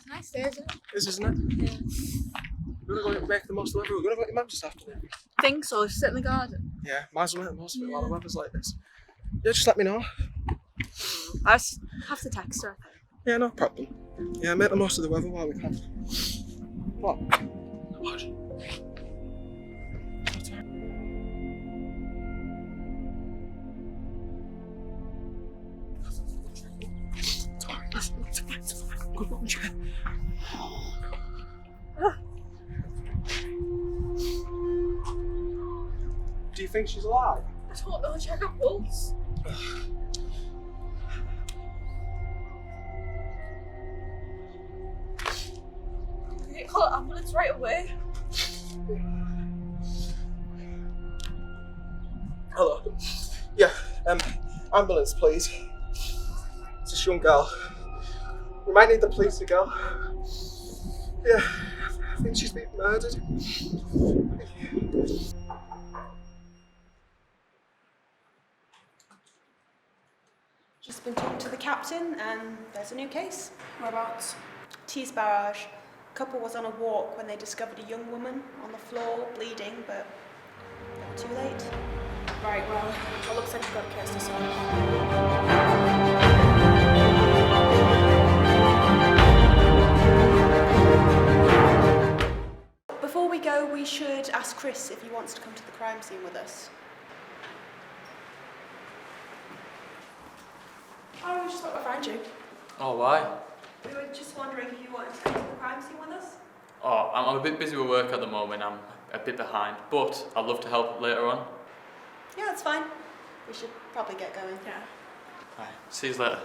Nice day, isn't it? It is, isn't it? Yeah. We're going to go make the most of the weather. We're going to go to your mum this afternoon. Think so, just sit in the garden. Yeah, might as well make the most of it while the weather's like this. Yeah, just let me know. I just have to text her. Yeah, no problem. Yeah, make the most of the weather while we can. What? What? Good one, Jen. Do you think she's alive? I don't know, check her pulse. Okay, call an ambulance right away. Hello. Yeah, ambulance, please. It's this young girl. We might need the police to go. Yeah, I think she's been murdered. Just been talking to the captain and there's a new case. Whereabouts? Tees Barrage. A couple was on a walk when they discovered a young woman on the floor bleeding, but they were too late. Right, well, it looks like you've got a case to solve. Before we go, we should ask Chris if he wants to come to the crime scene with us. Oh, we just thought we'd find you. Oh, why? We were just wondering if you wanted to come to the crime scene with us? Oh, I'm a bit busy with work at the moment. I'm a bit behind, but I'd love to help later on. Yeah, that's fine. We should probably get going. Yeah. Right, see you later.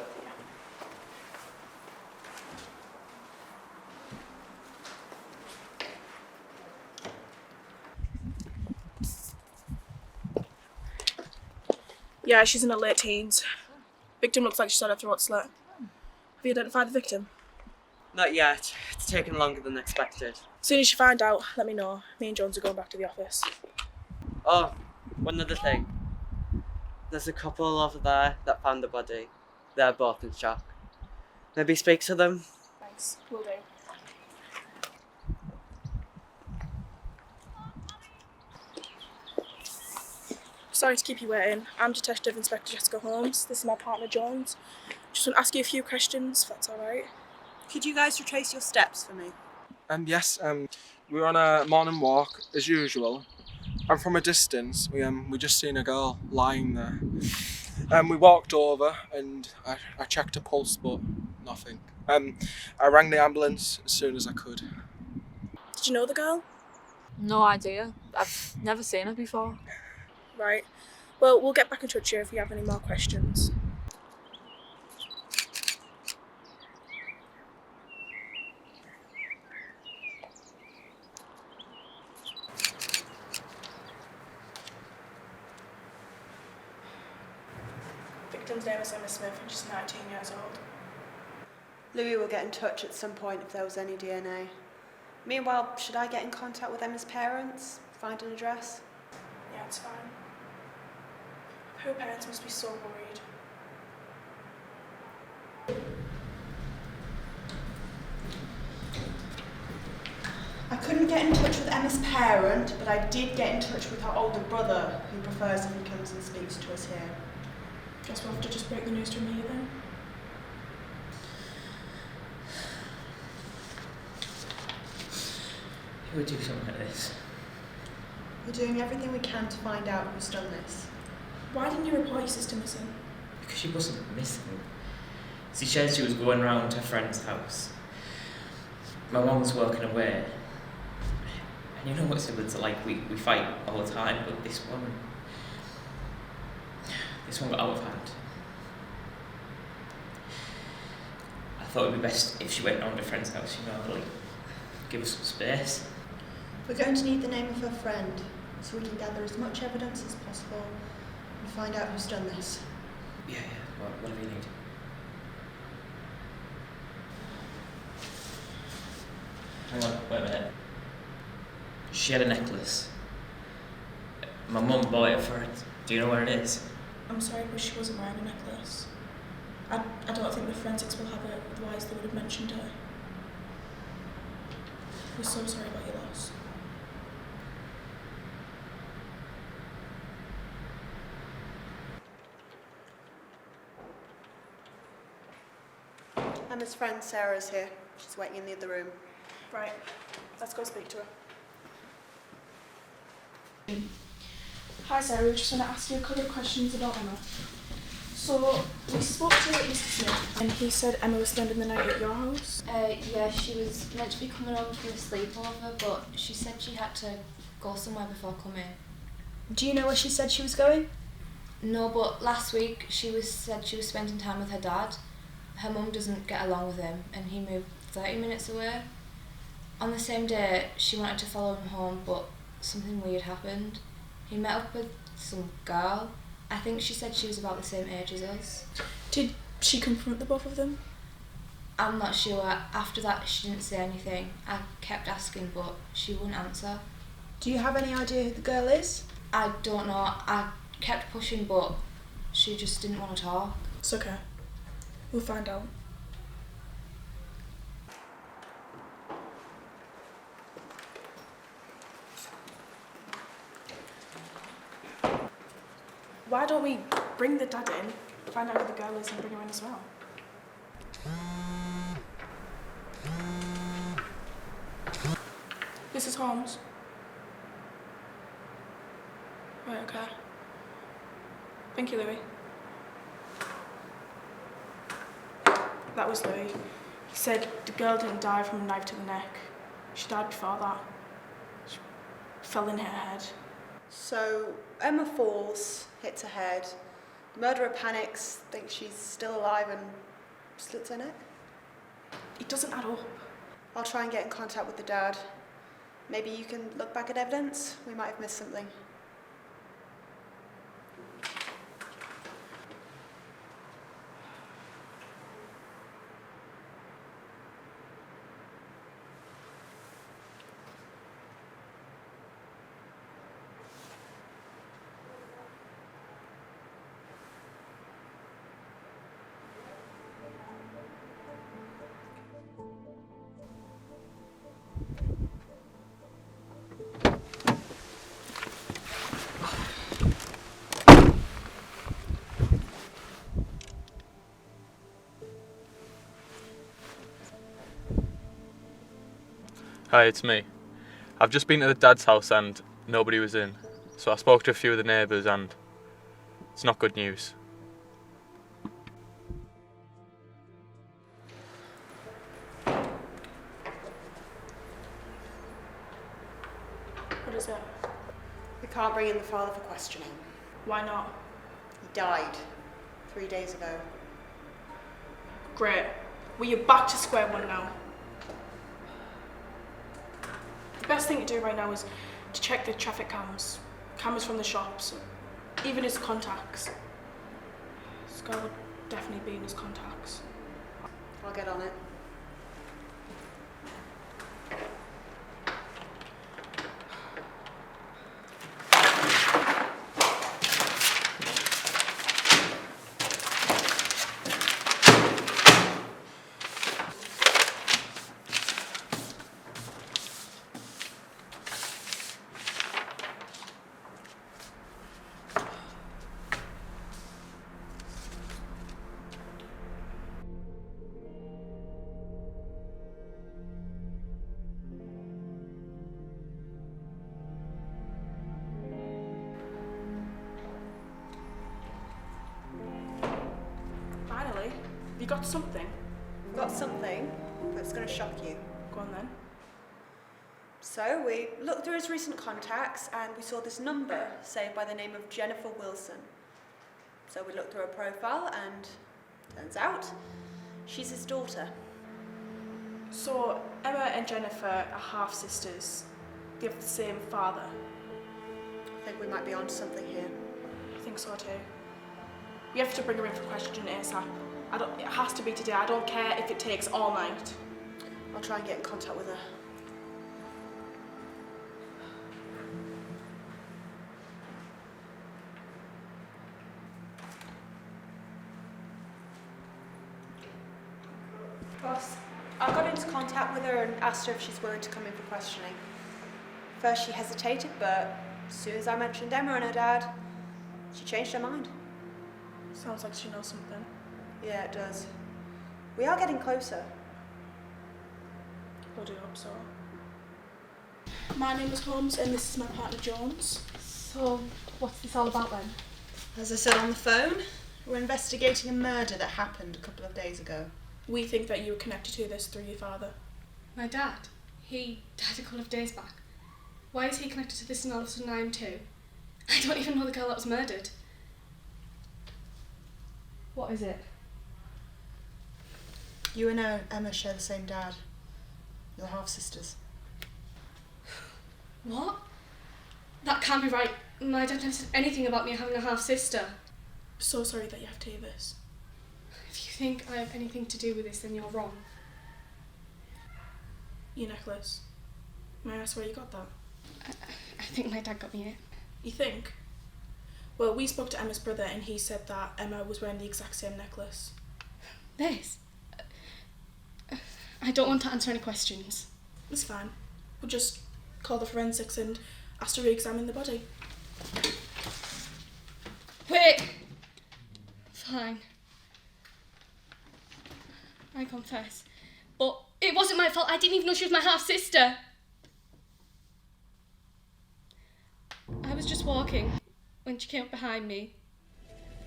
Yeah, she's in her late teens. Victim looks like she's had her throat slit. Have you identified the victim? Not yet. It's taken longer than expected. As soon as you find out, let me know. Me and Jones are going back to the office. Oh, one other thing. There's a couple over there that found the body. They're both in shock. Maybe speak to them? Thanks, will do. Sorry to keep you waiting. I'm Detective Inspector Jessica Holmes. This is my partner Jones. Just want to ask you a few questions, if that's alright. Could you guys retrace your steps for me? Yes, we were on a morning walk as usual, and from a distance we just seen a girl lying there. We walked over and I checked her pulse, but nothing. I rang the ambulance as soon as I could. Did you know the girl? No idea. I've never seen her before. Right. Well, we'll get back in touch with you if you have any more questions. Victim's name is Emma Smith and she's 19 years old. Louis will get in touch at some point if there was any DNA. Meanwhile, should I get in contact with Emma's parents? Find an address? Yeah, it's fine. Her parents must be so worried. I couldn't get in touch with Emma's parent, but I did get in touch with her older brother, who prefers if he comes and speaks to us here. Guess we'll have to just break the news to me then. Who would do something like this? We're doing everything we can to find out who's done this. Why didn't you report your sister missing? Because she wasn't missing. She said she was going round her friend's house. My mum was working away. And you know what siblings are like, we fight all the time, but this one got out of hand. I thought it would be best if she went round her friend's house, you know, like, give us some space. We're going to need the name of her friend, so we can gather as much evidence as possible and find out who's done this. Yeah, whatever you need. Hang on, wait a minute. She had a necklace. My mum bought it for her. Do you know where it is? I'm sorry, but she wasn't wearing a necklace. I don't think the forensics will have it, otherwise they would have mentioned her. We're so sorry about your loss. Emma's friend Sarah's here. She's waiting in the other room. Right, let's go speak to her. Hi Sarah, we just want to ask you a couple of questions about Emma. So, we spoke to Mr. Smith and he said Emma was spending the night at your house. Yeah, she was meant to be coming over for a sleepover, but she said she had to go somewhere before coming. Do you know where she said she was going? No, but last week said she was spending time with her dad. Her mum doesn't get along with him and he moved 30 minutes away. On the same day, she wanted to follow him home, but something weird happened. He met up with some girl. I think she said she was about the same age as us. Did she confront the both of them? I'm not sure. After that, she didn't say anything. I kept asking, but she wouldn't answer. Do you have any idea who the girl is? I don't know. I kept pushing, but she just didn't want to talk. It's okay. We'll find out. Why don't we bring the dad in, find out who the girl is and bring her in as well? This is Holmes. Right, okay. Thank you, Louis. That was Louis. He said the girl didn't die from a knife to the neck. She died before that. She fell in her head. So, Emma falls, hits her head. The murderer panics, thinks she's still alive and slits her neck. It doesn't add up. I'll try and get in contact with the dad. Maybe you can look back at evidence? We might have missed something. Hi, it's me. I've just been to the dad's house and nobody was in, so I spoke to a few of the neighbours and it's not good news. What is it? We can't bring in the father for questioning. Why not? He died 3 days ago. Great. Well, you're back to square one now. The best thing to do right now is to check the traffic cameras from the shops, even his contacts. This girl would definitely be in his contacts. I'll get on it. Finally, have you got something? We've got something that's going to shock you. Go on then. So we looked through his recent contacts and we saw this number saved by the name of Jennifer Wilson. So we looked through her profile and turns out she's his daughter. So, Emma and Jennifer are half-sisters. They have the same father. I think we might be onto something here. I think so too. We have to bring her in for questioning ASAP. It has to be today. I don't care if it takes all night. I'll try and get in contact with her. Boss, I got into contact with her and asked her if she's willing to come in for questioning. First she hesitated, but as soon as I mentioned Emma and her dad, she changed her mind. Sounds like she knows something. Yeah, it does. We are getting closer. I do hope so. My name is Holmes and this is my partner Jones. So, what's this all about then? As I said on the phone, we're investigating a murder that happened a couple of days ago. We think that you were connected to this through your father. My dad? He died a couple of days back. Why is he connected to this and all of a sudden I am too? I don't even know the girl that was murdered. What is it? You and Emma share the same dad. You're half-sisters. What? That can't be right. My dad never said anything about me having a half-sister. So sorry that you have to hear this. If you think I have anything to do with this, then you're wrong. Your necklace. May I ask where you got that? I think my dad got me it. You think? Well, we spoke to Emma's brother and he said that Emma was wearing the exact same necklace. This? I don't want to answer any questions. It's fine. We'll just call the forensics and ask to re-examine the body. Wait! Fine. I confess. But it wasn't my fault. I didn't even know she was my half-sister. I was just walking when she came up behind me.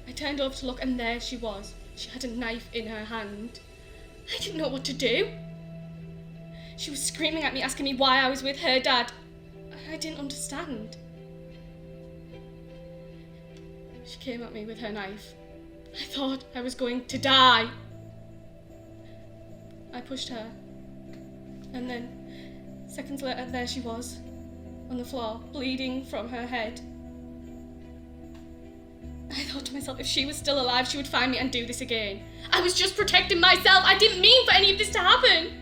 I turned over to look and there she was. She had a knife in her hand. I didn't know what to do. She was screaming at me, asking me why I was with her dad. I didn't understand. She came at me with her knife. I thought I was going to die. I pushed her. And then, seconds later, there she was, on the floor, bleeding from her head. I thought to myself, if she was still alive, she would find me and do this again. I was just protecting myself. I didn't mean for any of this to happen.